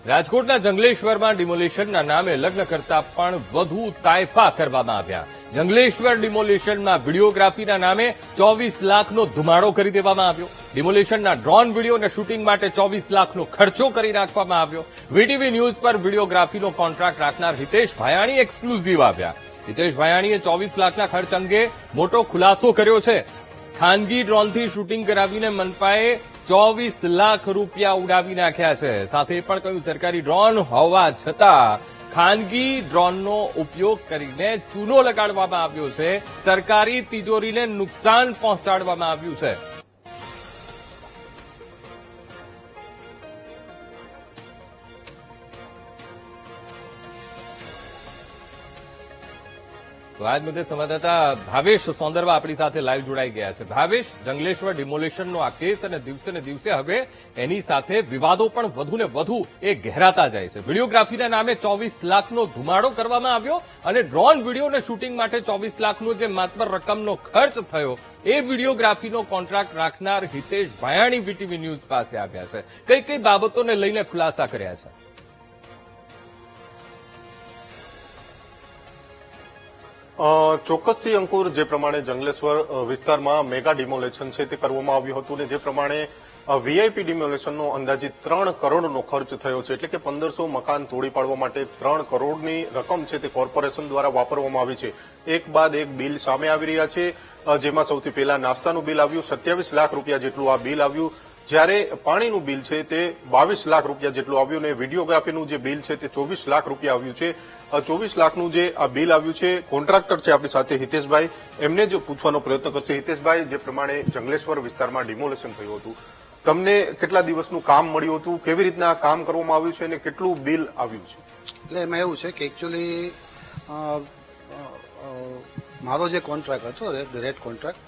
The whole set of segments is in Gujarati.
રાજકોટના જંગલેશ્વરમાં ડિમોલિશનના નામે લગ્ન કરતા પણ વધુ તાયફા કરવામાં આવ્યા. જંગલેશ્વર ડિમોલિશનમાં વિડીયોગ્રાફીના નામે 24 લાખનો ધુમાડો કરી દેવામાં આવ્યો. ડિમોલિશનના ડ્રોન વિડીયો અને શૂટિંગ માટે 24 લાખનો ખર્ચો કરી નાખવામાં આવ્યો. વીટીવી ન્યૂઝ પર વિડીયોગ્રાફીનો કોન્ટ્રાક્ટ રાખનાર હિતેશ ભાયાણી એક્સક્લુઝિવ આવ્યા. હિતેશ ભાયાણીએ 24 લાખના ખર્ચ અંગે મોટો ખુલાસો કર્યો છે. ખાનગી ડ્રોનથી શૂટિંગ કરાવીને મનપાએ 24 લાખ રૂપિયા ઉડાવી નાખ્યા છે. સાથે એ પણ કહ્યું સરકારી ડ્રોન હોવા છતાં ખાનગી ડ્રોનનો ઉપયોગ કરીને ચૂનો લગાડવામાં આવ્યો છે. સરકારી તિજોરીને નુકસાન પહોંચાડવામાં આવ્યું છે. તો આજ મુદ્દે સંવાદદાતા ભાવેશ સોંદરવા આપણી સાથે લાઈવ જોડાઈ ગયા છે. ભાવેશ, જંગલેશ્વર ડિમોલિશનનો આ કેસ અને દિવસે ને દિવસે હવે એની સાથે વિવાદો પણ વધુ ને વધુ એ ગહેરાતા જાય છે. વિડીયોગ્રાફીના નામે 24 લાખનો ધુમાડો કરવામાં આવ્યો અને ડ્રોન વિડીયો અને શૂટિંગ માટે 24 લાખનો જે માત્ર રકમનો ખર્ચ થયો એ વિડીયોગ્રાફીનો કોન્ટ્રાક્ટ રાખનાર હિતેશ ભાયાણી વીટીવી ન્યૂઝ પાસે આવ્યા છે. કઈ કઈ બાબતોને લઈને ખુલાસા કર્યા છે? ચોક્કસથી અંકુર, જે પ્રમાણે જંગલેશ્વર વિસ્તારમાં મેગા ડિમોલેશન છે તે કરવામાં આવ્યું હતું ને જે પ્રમાણે વીઆઈપી ડિમોલેશનનો અંદાજિત 3 કરોડનો ખર્ચ થયો છે. એટલે કે 1500 મકાન તોડી પાડવા માટે 3 કરોડની રકમ છે તે કોર્પોરેશન દ્વારા વાપરવામાં આવી છે. એક બાદ એક બિલ સામે આવી રહ્યા છે, જેમાં સૌથી પહેલા નાસ્તાનું બિલ આવ્યું 27 લાખ રૂપિયા જેટલું આ બિલ આવ્યું. જ્યારે પાણીનું બિલ છે તે 22 લાખ રૂપિયા જેટલું આવ્યું અને વિડીયોગ્રાફીનું જે બિલ છે તે 24 લાખ રૂપિયા આવ્યું છે. 24 લાખનું જે આ બિલ આવ્યું છે, કોન્ટ્રાક્ટર છે આપણી સાથે હિતેશભાઈ, એમને જ પૂછવાનો પ્રયત્ન કરશે. હિતેશભાઈ, જે પ્રમાણે જંગલેશ્વર વિસ્તારમાં ડિમોલેશન થયું હતું, તમને કેટલા દિવસનું કામ મળ્યું હતું, કેવી રીતના કામ કરવામાં આવ્યું છે અને કેટલું બિલ આવ્યું છે? એટલે એમાં એવું છે કે એકચ્યુઅલી મારો જે કોન્ટ્રાક્ટ હતો રેટ કોન્ટ્રાક્ટ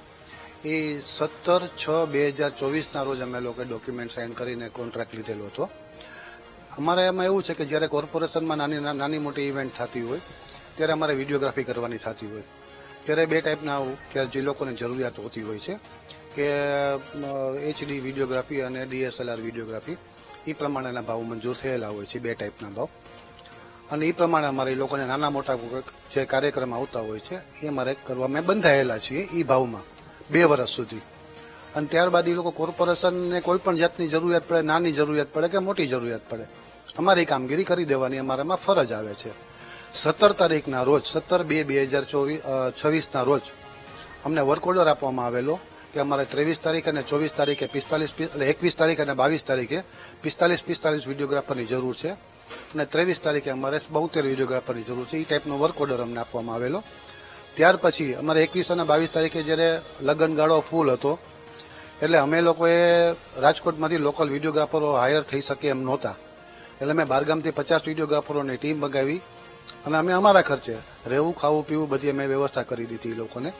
એ 17/6/2024 રોજ અમે લોકો ડોક્યુમેન્ટ સાઇન કરીને કોન્ટ્રાક્ટ લીધેલો હતો. અમારે એમાં એવું છે કે જ્યારે કોર્પોરેશનમાં નાની મોટી ઇવેન્ટ થતી હોય ત્યારે અમારે વિડીયોગ્રાફી કરવાની થતી હોય ત્યારે બે ટાઈપના કે જે લોકોને જરૂરિયાત હોતી હોય છે કે HD વિડીયોગ્રાફી અને DSLR વિડીયોગ્રાફી, એ પ્રમાણેના ભાવ મંજૂર થયેલા હોય છે, બે ટાઈપના ભાવ. અને એ પ્રમાણે અમારે લોકોને નાના મોટા જે કાર્યક્રમ આવતા હોય છે એ અમારે કરવા અમે બંધાયેલા છીએ એ ભાવમાં 2 વર્ષ સુધી. અને ત્યારબાદ એ લોકો કોર્પોરેશનને કોઈ પણ જાતની જરૂરિયાત પડે, નાની જરૂરિયાત પડે કે મોટી જરૂરિયાત પડે, અમારી કામગીરી કરી દેવાની અમારામાં ફરજ આવે છે. 17 તારીખના રોજ 17/2/2026 રોજ અમને વર્ક ઓર્ડર આપવામાં આવેલો કે અમારે 23 તારીખ અને 24 તારીખે 21 તારીખ અને 22 તારીખે 45 વિડીયોગ્રાફરની જરૂર છે અને 23 તારીખે અમારે 72 વિડીયોગ્રાફરની જરૂર છે. એ ટાઈપનો વર્ક ઓર્ડર અમને આપવામાં આવેલો. ત્યાર પછી અમારે 21 અને 22 તારીખે જ્યારે લગ્નગાળો ફૂલ હતો એટલે અમે લોકોએ રાજકોટમાંથી લોકલ વિડીયોગ્રાફરો હાયર થઈ શકે એમ નહોતા. એટલે અમે બહારગામથી 50 વિડીયોગ્રાફરોની ટીમ મંગાવી અને અમે અમારા ખર્ચે રહેવું, ખાવું, પીવું બધી અમે વ્યવસ્થા કરી દીધી એ લોકોને.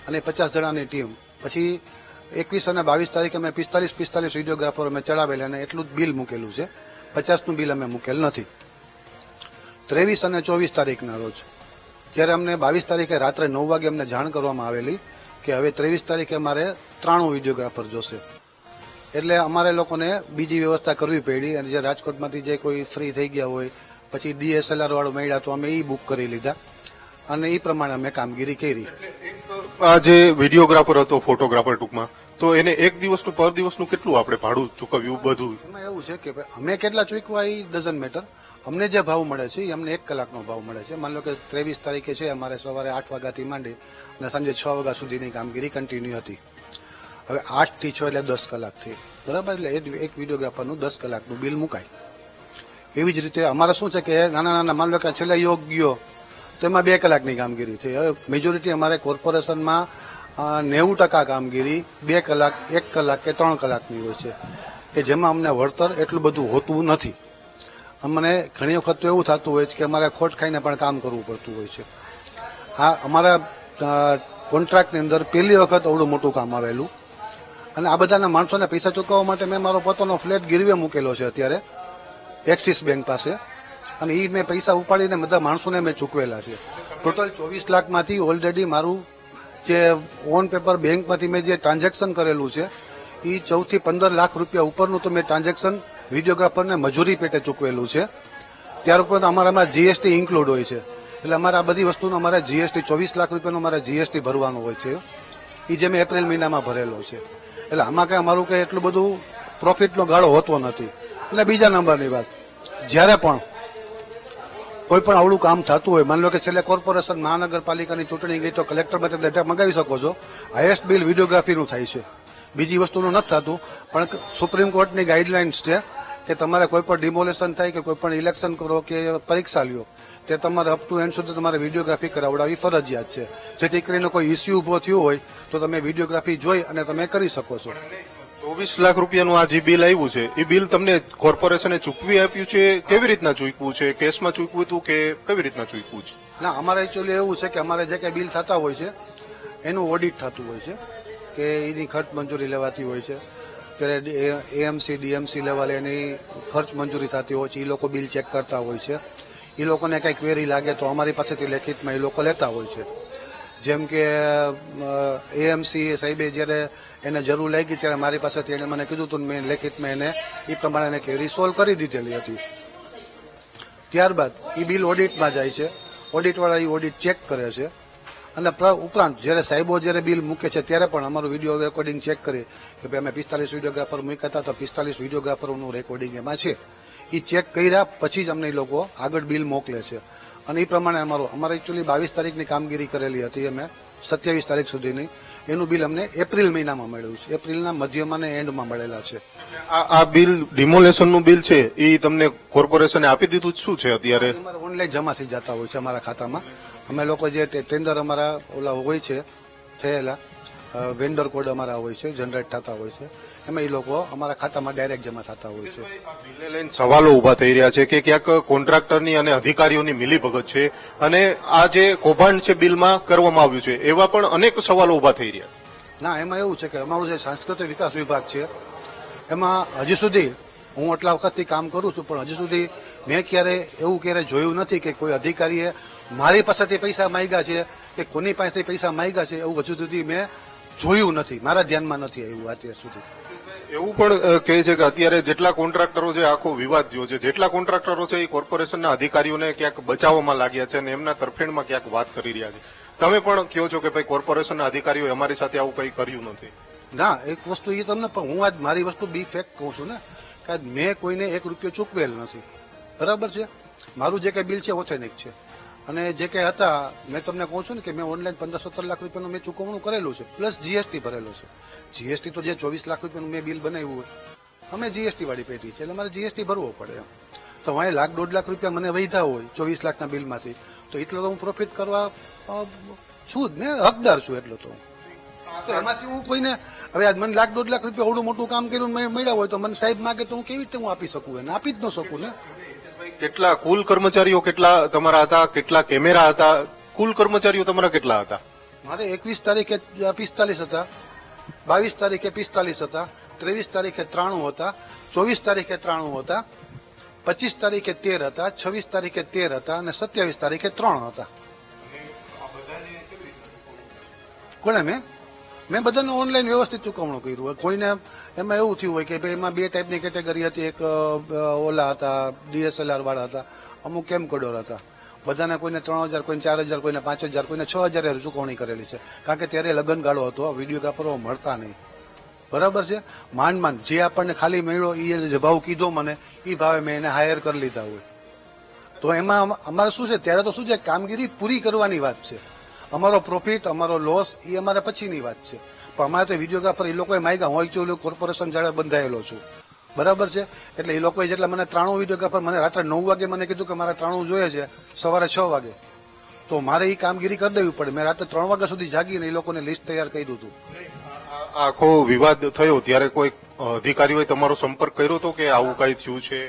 અને 50 જણાની ટીમ પછી 21 અને 22 તારીખે અમે 45 વિડીયોગ્રાફરો અમે ચડાવેલા અને એટલું જ બિલ મૂકેલું છે. 50નું બિલ અમે મૂકેલ નથી. 23 અને 24 તારીખના રોજ જ્યારે અમને 22 તારીખે રાત્રે 9 વાગે અમને જાણ કરવામાં આવેલી કે હવે 23 તારીખે અમારે 93 વિડીયોગ્રાફર જોશે. એટલે અમારે લોકોને બીજી વ્યવસ્થા કરવી પડી અને જે રાજકોટમાંથી જે કોઈ ફ્રી થઈ ગયા હોય પછી DSLR વાળો મળ્યા તો અમે એ બુક કરી લીધા અને એ પ્રમાણે અમે કામગીરી કરી. આ જે વિડીયોગ્રાફર હતો, ફોટોગ્રાફર ટૂંકમાં, તો એને એક દિવસનું પર દિવસનું કેટલું આપણે ભાડું ચૂકવ્યું બધું? એમાં એવું છે કે અમે કેટલા ચૂકવા એ ડઝન્ટ મેટર. અમને જે ભાવ મળે છે એ અમને 1 કલાકનો ભાવ મળે છે. માની લો કે 23 તારીખે છે અમારે સવારે 8 વાગ્યાથી માંડી અને સાંજે 6 વાગ્યા સુધીની કામગીરી કન્ટિન્યુ હતી. હવે 8 થી 6 એટલે 10 કલાક થઈ, બરાબર? એટલે એક વિડીયોગ્રાફરનું 10 કલાકનું બિલ મુકાય. એવી જ રીતે અમારે શું છે કે નાના માની લો કે છેલ્લે યોગ ગયો તો એમાં 2 કલાકની કામગીરી થઈ. હવે મેજોરિટી અમારે કોર્પોરેશનમાં 90% કામગીરી 2 કલાક, 1 કલાક કે 3 કલાકની હોય છે કે જેમાં અમને વળતર એટલું બધું હોતું નથી. અમને ઘણી વખત તો એવું થતું હોય છે કે અમારે ખોટ ખાઈને પણ કામ કરવું પડતું હોય છે. આ અમારા કોન્ટ્રાક્ટની અંદર પહેલી વખત અવડું મોટું કામ આવેલું અને આ બધાના માણસોને પૈસા ચૂકવવા માટે મેં મારો પોતાનો ફ્લેટ ગીરવે મૂકેલો છે અત્યારે એક્સિસ બેંક પાસે અને એ મેં પૈસા ઉપાડીને બધા માણસોને મેં ચૂકવેલા છે. ટોટલ 24 લાખમાંથી ઓલરેડી મારું જે ઓન પેપર બેંકમાંથી મેં જે ટ્રાન્ઝેક્શન કરેલું છે એ 14 થી 15 લાખ રૂપિયા ઉપરનું તો મેં ટ્રાન્ઝેક્શન વિડીયોગ્રાફરને મજૂરી પેટે ચૂકવેલું છે. ત્યાર ઉપરાંત અમારામાં જીએસટી ઇન્ક્લુડ હોય છે. એટલે અમારે આ બધી વસ્તુનો અમારે જીએસટી 24 લાખ રૂપિયાનો અમારે જીએસટી ભરવાનું હોય છે. એ જે મેં એપ્રિલ મહિનામાં ભરેલો છે. એટલે આમાં કઈ અમારું કઈ એટલું બધું પ્રોફિટનો ગાળો હોતો નથી. એટલે બીજા નંબરની વાત, જ્યારે પણ કોઈ પણ આવડું કામ થતું હોય, માની લો કે છેલ્લે કોર્પોરેશન મહાનગરપાલિકાની ચૂંટણી ગઈ તો કલેક્ટરમાં તમે ડેટા મંગાવી શકો છો. હાઈએસ્ટ બિલ વિડીયોગ્રાફીનું થાય છે, બીજી વસ્તુનું નથી થતું. પણ સુપ્રીમ કોર્ટની ગાઈડલાઇન્સ છે કે તમારે કોઈ પણ ડિમોલેશન થાય કે કોઈ પણ ઇલેક્શન કરો કે પરીક્ષા લ્યો, તે તમારે અપ ટુ એન્ડ સુધી તમારે વિડીયોગ્રાફી કરાવડાવવી ફરજિયાત છે. જેથી કરીને કોઈ ઇસ્યુ ઉભો થયો હોય તો તમે વિડીયોગ્રાફી જોઈ અને તમે કરી શકો છો. 24 લાખ રૂપિયાનું આ જે બિલ આવ્યું છે, એ બિલ તમને કોર્પોરેશને ચૂકવી આપ્યું છે? કેવી રીતના ચૂકવું છે? કેશમાં ચૂકવું હતું કે કેવી રીતના ચૂકવું છે? ના, અમારે એકચ્યુઅલી એવું છે કે અમારે જે કંઈ બિલ થતા હોય છે એનું ઓડિટ થતું હોય છે કે એની ખર્ચ મંજૂરી લેવાતી હોય છે. ત્યારે એએમસી ડીએમસી લેવલે એની ખર્ચ મંજૂરી થતી હોય છે. એ લોકો બિલ ચેક કરતા હોય છે. એ લોકોને કંઈ ક્વેરી લાગે તો અમારી પાસેથી લેખિતમાં એ લોકો લેતા હોય છે. જેમ કે એએમસી સાહેબે જ્યારે એને જરૂર લાગી ત્યારે મારી પાસેથી એને મને કીધું હતું, મેં લેખિતમાં એને એ પ્રમાણે એને ક્વેરી સોલ્વ કરી દીધેલી હતી. ત્યારબાદ એ બિલ ઓડિટમાં જાય છે. ઓડિટવાળા એ ઓડિટ ચેક કરે છે. અને ઉપરાંત જ્યારે સાહેબો જ્યારે બિલ મૂકે છે ત્યારે પણ અમારું વિડીયો રેકોર્ડિંગ ચેક કરી કે ભાઈ અમે 45 વિડીયોગ્રાફર મૂક્યા હતા તો 45 વિડીયોગ્રાફરોનું રેકોર્ડિંગ એમાં છે. એ ચેક કર્યા પછી જ અમને એ લોકો આગળ બિલ મોકલે છે. અને એ પ્રમાણે અમારે એકચ્યુઅલી 22 તારીખની કામગીરી કરેલી હતી અમે 27 તારીખ સુધીની. એનું બિલ અમને એપ્રિલ મહિનામાં મળ્યું છે. એપ્રિલના મધ્યમાં અને એન્ડમાં મળેલા છે. આ બિલ ડિમોલેશનનું બિલ છે એ તમને કોર્પોરેશને આપી દીધું શું છે અત્યારે? અમારે ઓનલાઈન જમા થઈ જતા હોય છે અમારા ખાતામાં. અમે લોકો જે ટેન્ડર અમારા ઓલા હોય છે થયેલા વેન્ડર કોડ અમારા હોય છે, જનરેટ થતા હોય છે, એમાં એ લોકો અમારા ખાતામાં ડાયરેક્ટ જમા થતા હોય છે. બિલને લઈને સવાલો ઉભા થઈ રહ્યા છે કે ક્યાંક કોન્ટ્રાક્ટરની અને અધિકારીઓની મિલીભગત છે અને આ જે કૌભાંડ છે બિલમાં કરવામાં આવ્યું છે, એવા પણ અનેક સવાલો ઉભા થઈ રહ્યા છે. ના, એમાં એવું છે કે અમારું જે સાંસ્કૃતિક વિકાસ વિભાગ છે એમાં હજી સુધી હું આટલા વખતથી કામ કરું છું પણ હજી સુધી મેં એવું ક્યારે જોયું નથી કે કોઈ અધિકારીએ મારી પાસેથી પૈસા માંગ્યા છે કે કોની પાસેથી પૈસા માંગ્યા છે, એવું હજુ સુધી મેં જોયું નથી. મારા ધ્યાનમાં નથી આવ્યું અત્યાર સુધી. એવું પણ કહે છે કે અત્યારે જેટલા કોન્ટ્રાક્ટરો છે, આખો વિવાદ થયો છે, જેટલા કોન્ટ્રાક્ટરો છે એ કોર્પોરેશનના અધિકારીઓને ક્યાંક બચાવવામાં લાગ્યા છે અને એમના તરફેણમાં ક્યાંક વાત કરી રહ્યા છે. તમે પણ કહો છો કે ભાઈ કોર્પોરેશનના અધિકારીઓ અમારી સાથે આવું કંઈ કર્યું નથી? ના, એક વસ્તુ એ તમને પણ હું આજ મારી વસ્તુ બી ફેક કહું છું ને કે મેં કોઈને 1 રૂપિયો ચૂકવેલ નથી. બરાબર છે. મારું જે કંઈ બિલ છે ઓથેન્ટિક છે. અને જે કંઈ હતા મેં તમને કહું છું ને કે મેં ઓનલાઈન 15-17 લાખ રૂપિયાનું મેં ચૂકવણું કરેલું છે, પ્લસ જીએસટી ભરેલું છે. જીએસટી તો જે 24 લાખ રૂપિયાનું મેં બિલ બનાવ્યું હોય, અમે જીએસટી વાળી પેટી છે એટલે મારે જીએસટી ભરવો પડે એમ. તો અહીં 1.5 લાખ રૂપિયા મને વૈધા હોય 24 લાખના બિલમાંથી, તો એટલો તો હું પ્રોફિટ કરવા છું જ ને, હકદાર છું એટલો તો. તો એમાંથી હું કોઈને હવે આજ મને 1.5 લાખ રૂપિયા આવડું મોટું કામ કર્યું મળ્યા હોય તો મને સાહેબ માગે તો હું કેવી રીતે હું આપી શકું? એને આપી જ ન શકું ને. કેટલા કુલ કર્મચારીઓ કેટલા તમારા હતા? કેટલા કેમેરા હતા? કુલ કર્મચારીઓ તમારા કેટલા હતા? મારે 21 તારીખે 45 હતા, 22 તારીખે 45 હતા, 23 તારીખે 93 હતા, 24 તારીખે 93 હતા, 25 તારીખે 13 હતા, 26 તારીખે 13 હતા અને 27 તારીખે 3 હતા. કોને? મેં બધાને ઓનલાઈન વ્યવસ્થિત ચૂકવણું કર્યું હોય. કોઈને એમાં એવું થયું હોય કે ભાઈ એમાં 2 ટાઈપની કેટેગરી હતી. એક ઓલા હતા ડીએસએલઆર વાળા હતા, અમુક કેમકોડર હતા. બધાને કોઈને 3000, કોઈને 4000, કોઈને 5000, કોઈને 6000 ચૂકવણી કરેલી છે. કારણ કે ત્યારે લગ્નગાળો હતો, વિડીયોગ્રાફરો મળતા નહીં. બરાબર છે. માંડ જે આપણને ખાલી મળ્યો એ જે ભાવ કીધો મને એ ભાવે મેં એને હાયર કરી લીધા હોય. તો એમાં અમારે શું છે, ત્યારે તો શું છે, કામગીરી પૂરી કરવાની વાત છે. અમારો પ્રોફિટ, અમારો લોસ એ અમારે પછીની વાત છે. પણ અમારે તો વિડીયોગ્રાફર એ લોકોએ માંગ્યા. હું એકચ્યુઅલી કોર્પોરેશન જાળે બંધાયેલો છું. બરાબર છે. એટલે એ લોકોએ જેટલા મને 93 વિડીયોગ્રાફર મને રાત્રે 9 વાગે મને કીધું કે મારે 93 જોઈએ છે સવારે 6 વાગે, તો મારે એ કામગીરી કરી દેવી પડે. મેં રાત્રે 3 વાગ્યા સુધી જાગીને એ લોકોને લિસ્ટ તૈયાર કર્યું હતું. આખો વિવાદ થયો ત્યારે કોઈ અધિકારીઓએ તમારો સંપર્ક કર્યો હતો કે આવું કઈ થયું છે?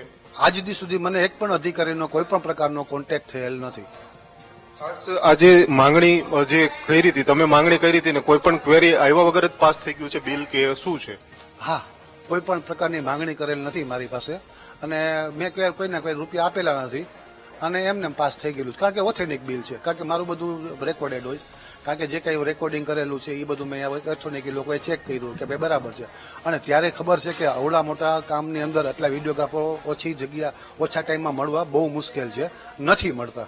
આજ દી સુધી મને એક પણ અધિકારીનો કોઈ પણ પ્રકારનો કોન્ટેક્ટ થયેલ નથી. ખાસ આજે માંગણી જે કરી હતી, તમે માંગણી કરી હતી ને કોઈ પણ ક્વેરી આવ્યા વગર જ પાસ થઈ ગયું છે બિલ કે શું છે? હા, કોઈ પણ પ્રકારની માંગણી કરેલ નથી મારી પાસે અને મેં કોઈને કોઈ રૂપિયા આપેલા નથી અને એમને એમ પાસ થઈ ગયેલું છે. કારણ કે ઓથેન્ટિક બિલ છે, કારણ કે મારું બધું રેકોર્ડેડ હોય, કારણ કે જે કંઈ રેકોર્ડિંગ કરેલું છે એ બધું મેં ઓથેન્ટિક લોકોએ ચેક કર્યું કે ભાઈ બરાબર છે. અને ત્યારે ખબર છે કે અવડા મોટા કામની અંદર આટલા વિડીયોગ્રાફરો ઓછી જગ્યા ઓછા ટાઈમમાં મળવા બહુ મુશ્કેલ છે, નથી મળતા.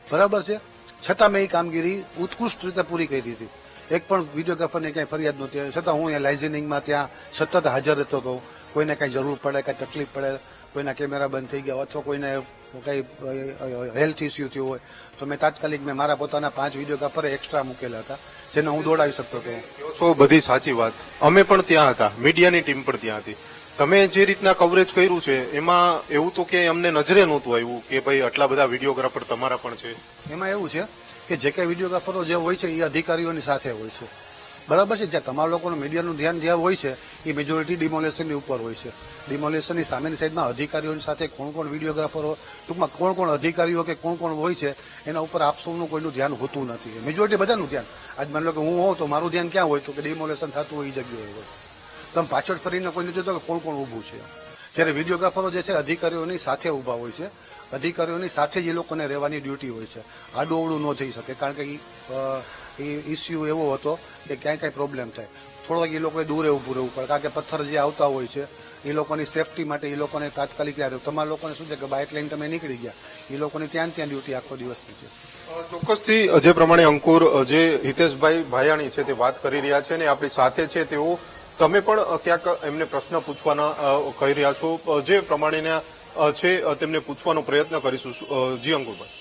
બરાબર છે, છતાં મેં એ કામગીરી ઉત્કૃષ્ટ રીતે પૂરી કરી હતી. એક પણ વિડીયોગ્રાફરની કંઈ ફરિયાદ નહોતી, છતાં હું એ લાઇઝનિંગમાં ત્યાં સતત હાજર રહેતો હતો. કોઈને કંઈ જરૂર પડે, કંઈ તકલીફ પડે, કોઈના કેમેરા બંધ થઈ ગયા અથવા કોઈને કંઈ હેલ્થ ઇસ્યુ થયું હોય તો મેં તાત્કાલિક મેં મારા પોતાના 5 વિડીયોગ્રાફર એક્સ્ટ્રા મૂકેલા હતા, જેને હું દોડાવી શકતો હતો. છો બધી સાચી વાત. અમે પણ ત્યાં હતા, મીડિયાની ટીમ પણ ત્યાં હતી. તમે જે રીતના કવરેજ કર્યું છે એમાં એવું તો કે અમને નજરે નહોતું આવ્યું કે ભાઈ આટલા બધા વિડીયોગ્રાફર તમારા પણ છે. એમાં એવું છે કે જે કંઈ વિડીયોગ્રાફરો જે હોય છે એ અધિકારીઓની સાથે હોય છે. બરાબર છે, જ્યાં તમારા લોકોનું મીડિયાનું ધ્યાન જ્યાં હોય છે એ મેજોરિટી ડિમોલેશનની ઉપર હોય છે. ડિમોલેશનની સામેની સાઈડમાં અધિકારીઓની સાથે કોણ કોણ વિડીયોગ્રાફરો, ટૂંકમાં કોણ કોણ અધિકારીઓ કે કોણ કોણ હોય છે એના ઉપર આપ સૌનું કોઈનું ધ્યાન હોતું નથી. મેજોરિટી બધાનું ધ્યાન, આજ માની લો કે હું હોઉં તો મારું ધ્યાન ક્યાં હોય તો કે ડિમોલેશન થતું હોય એ જગ્યાએ હોય. તમે પાછળ ફરીને કોઈ નથી જોતો કે કોણ કોણ ઊભું છે. જ્યારે વિડીયોગ્રાફરો જે છે અધિકારીઓની સાથે ઊભા હોય છે, અધિકારીઓની સાથે જ એ લોકોને રહેવાની ડ્યુટી હોય છે. આડું અવળું ન થઈ શકે, કારણ કે એ ઇસ્યુ એવો હતો કે ક્યાંય કાંઈ પ્રોબ્લેમ થાય થોડોક એ લોકોએ દૂર ઊભું રહેવું પડે, કારણ કે પથ્થર જે આવતા હોય છે એ લોકોની સેફટી માટે એ લોકોને તાત્કાલિક યાદ. તમારા લોકોને શું છે કે બાઇક લઈને તમે નીકળી ગયા, એ લોકોની ત્યાં ડ્યુટી આખો દિવસની છે. ચોક્કસથી જે પ્રમાણે અંકુર, જે હિતેશભાઈ ભાયાણી છે તે વાત કરી રહ્યા છે અને આપણી સાથે છે તેઓ, તમે પણ ક્યાંક એમને પ્રશ્ન પૂછવાના કહી રહ્યા છો, જે પ્રમાણેના છે તેમને પૂછવાનો પ્રયત્ન કરીશું. જી અંકુરભાઈ.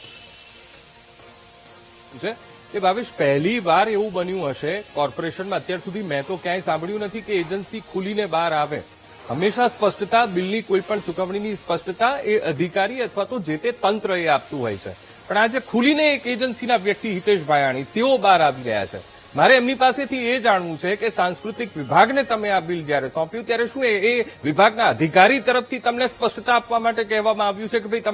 છે એ ભાવેશ, પહેલી વાર એવું બન્યું હશે કોર્પોરેશનમાં, અત્યાર સુધી મેં તો ક્યાંય સાંભળ્યું નથી કે એજન્સી ખુલીને બહાર આવે. હંમેશા સ્પષ્ટતા, બિલની કોઈ પણ ચુકવણીની સ્પષ્ટતા એ અધિકારી અથવા તો જે તે તંત્ર એ આપતું હોય છે. પણ આજે ખુલીને એક એજન્સીના વ્યક્તિ હિતેશ ભાયાણી તેઓ બહાર આવી રહ્યા છે. મારે એમની પાસેથી એ જાણવું છે કે સાંસ્કૃતિક વિભાગને તમે આ બિલ જયારે સોંપ્યું ત્યારે શું એ વિભાગના અધિકારી તરફથી તમને સ્પષ્ટતા આપવા માટે કહેવામાં આવ્યું છે કે ભાઈ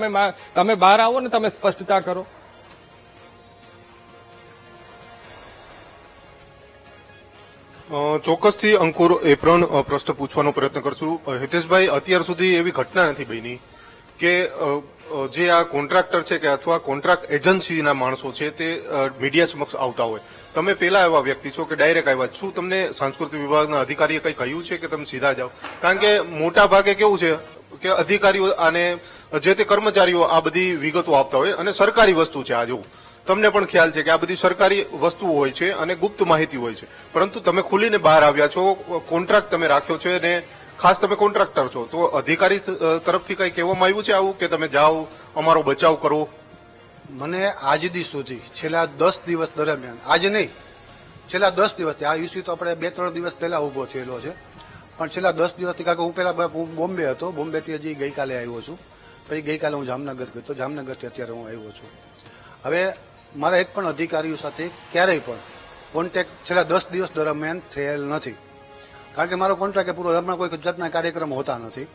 તમે બહાર આવો ને તમે સ્પષ્ટતા કરો? ચોક્કસથી અંકુર એ પણ પ્રશ્ન પૂછવાનો પ્રયત્ન કરશું. હિતેશભાઈ, અત્યાર સુધી એવી ઘટના નથી બની કે જે આ કોન્ટ્રાક્ટર છે કે અથવા કોન્ટ્રાક્ટ એજન્સીના માણસો છે તે મીડિયા સમક્ષ આવતા હોય. તમે પેલા એવા વ્યક્તિ છો કે ડાયરેક્ટ આવ્યા, શું તમને સાંસ્કૃતિક વિભાગના અધિકારીએ કંઈ કહ્યું છે કે તમે સીધા જાઓ? કારણ કે મોટા ભાગે કેવું છે કે અધિકારીઓ અને જે તે કર્મચારીઓ આ બધી વિગતો આપતા હોય અને સરકારી વસ્તુ છે. આ જેવું તમને પણ ખ્યાલ છે કે આ બધી સરકારી વસ્તુઓ હોય છે અને ગુપ્ત માહિતી હોય છે, પરંતુ તમે ખુલીને બહાર આવ્યા છો, કોન્ટ્રાક્ટ તમે રાખ્યો છે અને ખાસ તમે કોન્ટ્રાક્ટર છો, તો અધિકારી તરફથી કંઈ કહેવામાં આવ્યું છે આવું કે તમે જાઓ અમારો બચાવ કરો? મને આજ દી સુધી છેલ્લા 10 દિવસ દરમિયાન, આજે નહીં, છેલ્લા 10 દિવસથી, આ ઇસ્યુ તો આપણે 2-3 દિવસ પહેલા ઉભો થયેલો છે, પણ છેલ્લા 10 દિવસથી, કારણ કે હું પહેલા બોમ્બે હતો, બોમ્બેથી હજી ગઈકાલે આવ્યો છું, પછી ગઈકાલે હું જામનગર ગયો તો, જામનગરથી અત્યારે હું આવ્યો છું. હવે મારા એક પણ અધિકારીઓ સાથે ક્યારેય પણ કોન્ટેક્ટ છેલ્લા 10 દિવસ દરમિયાન થયેલ નથી, કારણ કે મારો કોન્ટ્રાક્ટ પૂરો, હમણાં કોઈ જાતના કાર્યક્રમ હોતા નથી,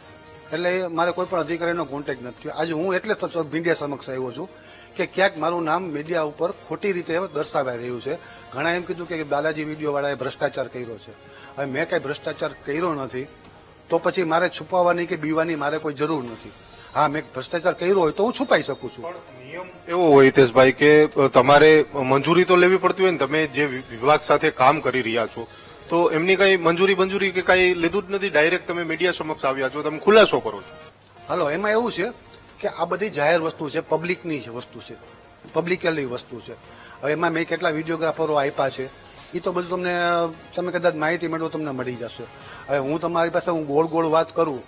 એટલે મારે કોઈ પણ અધિકારીનો કોન્ટેક્ટ નથી થયો. આજે હું એટલે મીડિયા સમક્ષ આવ્યો છું કે ક્યાંક મારું નામ મીડિયા ઉપર ખોટી રીતે દર્શાવાઈ રહ્યું છે. ઘણા એમ કીધું કે બાલાજી વિડીયોવાળાએ ભ્રષ્ટાચાર કર્યો છે. હવે મેં કાંઈ ભ્રષ્ટાચાર કર્યો નથી, તો પછી મારે છુપાવવાની કે બીવાની મારે કોઈ જરૂર નથી. હા, મેં ભ્રષ્ટાચાર કર્યો હોય તો હું છુપાઈ શકું છું. નિયમ એવો હોય હિતેશભાઈ કે તમારે મંજૂરી તો લેવી પડતી હોય ને. તમે જે વિભાગ સાથે કામ કરી રહ્યા છો તો એમની કઈ મંજૂરી કે કઈ લીધું જ નથી, ડાયરેક્ટ તમે મીડિયા સમક્ષ આવ્યા છો, તમે ખુલાસો કરો છો? હાલો, એમાં એવું છે કે આ બધી જાહેર વસ્તુ છે, પબ્લિકની વસ્તુ છે, પબ્લિકલી વસ્તુ છે. હવે એમાં મેં કેટલા વિડીયોગ્રાફરો આપ્યા છે એ તો બધું તમે કદાચ માહિતી મેળવો તમને મળી જશે. હવે હું તમારી પાસે હું ગોળ વાત કરું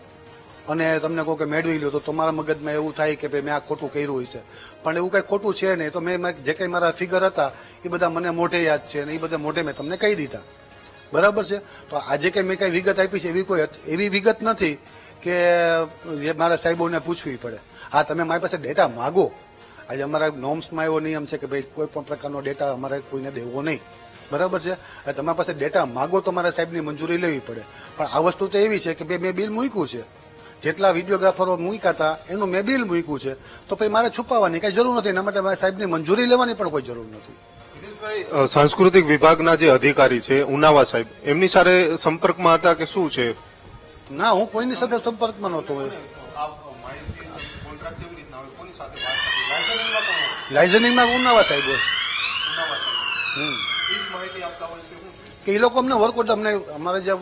અને તમને કહું કે મેળવી લો તો તમારા મગજમાં એવું થાય કે ભાઈ મેં આ ખોટું કર્યું હોય છે, પણ એવું કંઈ ખોટું છે નહીં. તો મેં જે કંઈ મારા ફિગર હતા એ બધા મને મોઢે યાદ છે અને એ બધા મોઢે મેં તમને કહી દીધા. બરાબર છે? તો આજે કંઈ મેં કંઈ વિગત આપી છે એવી વિગત નથી કે જે મારા સાહેબોને પૂછવી પડે. હા, તમે મારી પાસે ડેટા માગો. આજે અમારા નોર્મ્સમાં એવો નિયમ છે કે ભાઈ કોઈ પણ પ્રકારનો ડેટા અમારે કોઈને દેવો નહીં. બરાબર છે? તમારી પાસે ડેટા માગો તો મારા સાહેબની મંજૂરી લેવી પડે. પણ આ વસ્તુ તો એવી છે કે ભાઈ મેં બિલ મૂક્યું છે, જેટલા વિડીયોગ્રાફરો મૂક્યા હતા એનું મેં બિલ મૂક્યું છે, તો પછી મારે છુપાવવાની કઈ જરૂર નથી. એના માટે મારા સાહેબની મંજૂરી લેવાની પણ કોઈ જરૂર નથી. સાંસ્કૃતિક વિભાગના જે અધિકારી છે ઉનાવા સાહેબ, એમની સાથે સંપર્કમાં હતા કે શું છે? ના, હું કોઈની સાથે સંપર્કમાં નહોતો. લાઇઝનિંગમાં ઉનાવા સાહેબ હોય કે એ લોકો અમને વર્ક ઓર્ડર અમને અમારે જે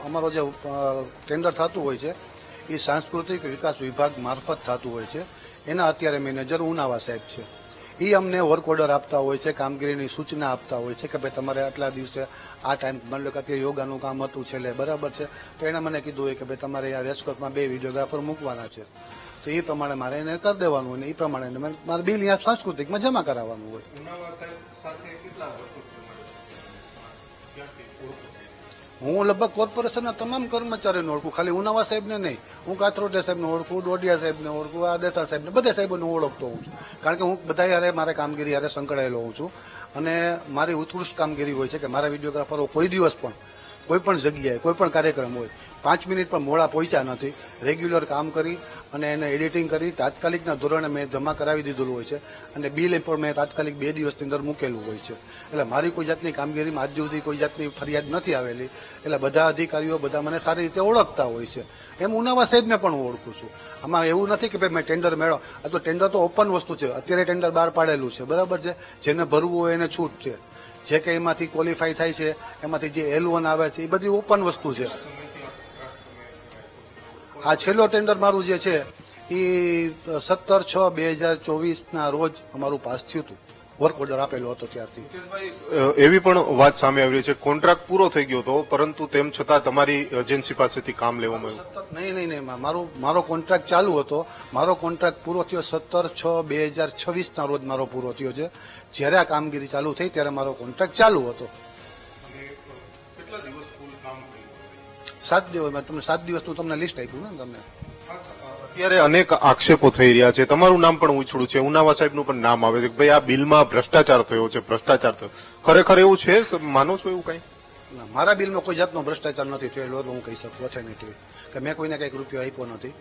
અમારો જે ટેન્ડર થતું હોય છે એ સાંસ્કૃતિક વિકાસ વિભાગ મારફત થતું હોય છે. એના અત્યારે મેનેજર ઉનાવા સાહેબ છે. એ અમને વર્ક ઓર્ડર આપતા હોય છે, કામગીરીની સૂચના આપતા હોય છે કે ભાઈ તમારે આટલા દિવસે આ ટાઈમ માની લો કે અત્યારે યોગાનું કામ હતું છેલ્લે, બરાબર છે, તો એને મને કીધું હોય કે ભાઈ તમારે આ રેસકોર્સમાં 2 વિડીયોગ્રાફર મૂકવાના છે, તો એ પ્રમાણે મારે એને કરી દેવાનું હોય ને એ પ્રમાણે મારે બિલ અહીંયા સાંસ્કૃતિકમાં જમા કરાવવાનું હોય. હું લગભગ કોર્પોરેશનના તમામ કર્મચારીઓને ઓળખું, ખાલી ઉનાવા સાહેબને નહીં. હું કાથરોડિયા સાહેબને ઓળખું, ડોડિયા સાહેબને ઓળખું, આ દેસાલ સાહેબને, બધા સાહેબોને ઓળખતો હોઉં છું. કારણ કે હું બધા હારે મારે કામગીરી હારે સંકળાયેલો હોઉં છું અને મારી ઉત્કૃષ્ટ કામગીરી હોય છે કે મારા વિડીયોગ્રાફરો કોઈ દિવસ પણ કોઈ પણ જગ્યાએ કોઈ પણ કાર્યક્રમ હોય 5 મિનિટ પણ મોડા પહોંચ્યા નથી. રેગ્યુલર કામ કરી અને એને એડિટિંગ કરી તાત્કાલિકના ધોરણે મેં જમા કરાવી દીધેલું હોય છે અને બિલ પણ મેં તાત્કાલિક 2 દિવસની અંદર મૂકેલું હોય છે. એટલે મારી કોઈ જાતની કામગીરીમાં આજ સુધી કોઈ જાતની ફરિયાદ નથી આવેલી. એટલે બધા અધિકારીઓ બધા મને સારી રીતે ઓળખતા હોય છે. એમ ઉનાવા સાહેબને પણ હું ઓળખું છું. આમાં એવું નથી કે ભાઈ મેં ટેન્ડર મેળવો. આ તો ટેન્ડર તો ઓપન વસ્તુ છે. અત્યારે ટેન્ડર બહાર પાડેલું છે, બરાબર છે. જેને ભરવું હોય એને છૂટ છે. જે કંઈ એમાંથી ક્વોલિફાય થાય છે એમાંથી જે L1 આવે છે એ બધી ઓપન વસ્તુ છે. આ છેલ્લો ટેન્ડર મારું જે છે એ 17/6/2024 રોજ અમારું પાસ થયું હતું. વર્ક ઓર્ડર આપેલો હતો ત્યારથી. એવી પણ વાત સામે આવી રહી છે કોન્ટ્રાક્ટ પૂરો થઈ ગયો હતો પરંતુ તેમ છતાં તમારી એજન્સી પાસેથી કામ લેવામાં આવ્યું. નહીં, મારો કોન્ટ્રાક્ટ ચાલુ હતો. મારો કોન્ટ્રાક્ટ પૂરો થયો 17/6/2026 રોજ મારો પૂરો થયો છે. જ્યારે આ કામગીરી ચાલુ થઈ ત્યારે મારો કોન્ટ્રાક્ટ ચાલુ હતો. કેટલા દિવસ કુલ કામ કર્યું? 7 દિવસ. મેં તમને 7 દિવસનું તમને લિસ્ટ આપ્યું ને તમને. અત્યારે અનેક આક્ષેપો થઈ રહ્યા છે. તમારું નામ પણ ઉછળું છે, ઉનાવા સાહેબનું પણ નામ આવે છે કે ભાઈ આ બિલમાં ભ્રષ્ટાચાર થયો છે, ભ્રષ્ટાચાર થયો. ખરેખર એવું છે? માનો છો એવું કઈ? મારા બિલમાં કોઈ જાતનો ભ્રષ્ટાચાર નથી થયેલો એટલે હું કહી શકું ઓથેન્ટિકલી કે મેં કોઈને કંઈક રૂપિયો આપ્યો નથી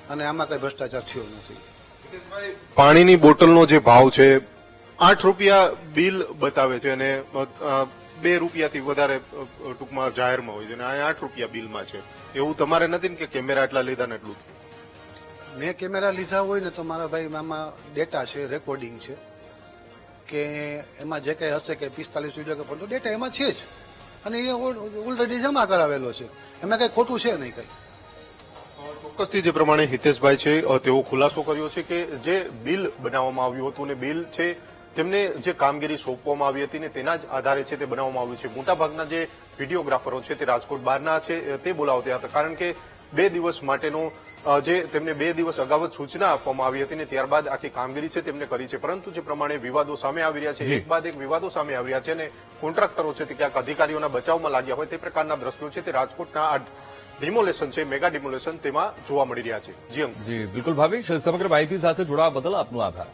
અને આમાં કઈ ભ્રષ્ટાચાર થયો નથી. પાણીની બોટલનો જે ભાવ છે 8 રૂપિયા બિલ બતાવે છે અને 2 રૂપિયાથી વધારે ટૂંકમાં જાહેરમાં હોય છે અને આ 8 રૂપિયા બિલમાં છે. એવું તમારે નથી ને કે કેમેરા એટલા લીધા ને એટલું? મેં કેમેરા લીધા હોય ને તો મારા ભાઈ આમાં ડેટા છે, રેકોર્ડિંગ છે કે એમાં જે કંઈ હશે કે 45 વિડીયો તો ડેટા એમાં છે જ અને એ ઓલરેડી જમા કરાવેલો છે. એમાં કઈ ખોટું છે નહીં કઈ. ચોક્કસથી જે પ્રમાણે હિતેશભાઈ છે તેઓ ખુલાસો કર્યો છે કે જે બિલ બનાવવામાં આવ્યું હતું ને બિલ છે તેમને જે કામગીરી સોંપવામાં આવી હતી ને તેના જ આધારે છે તે બનાવવામાં આવ્યું છે. મોટાભાગના જે વિડીયોગ્રાફરો છે તે રાજકોટ બહારના છે તે બોલાવતા હતા કારણ કે 2 દિવસ માટેનો જે તેમને 2 દિવસ અગાઉ જ સૂચના આપવામાં આવી હતી ને ત્યારબાદ આખી કામગીરી છે તેમને કરી છે. પરંતુ જે પ્રમાણે વિવાદો સામે આવી રહ્યા છે, એક બાદ એક વિવાદો સામે આવી રહ્યા છે અને કોન્ટ્રાક્ટરો છે તે ક્યાંક અધિકારીઓના બચાવમાં લાગ્યા હોય તે પ્રકારના દ્રશ્યો છે તે રાજકોટના આ ડિમોલેશન છે, મેગા ડિમોલેશન તેમાં જોવા મળી રહ્યા છે. જી બિલકુલ ભાવેશ, સમગ્ર માહિતી સાથે જોડાવા બદલ આપનો આભાર.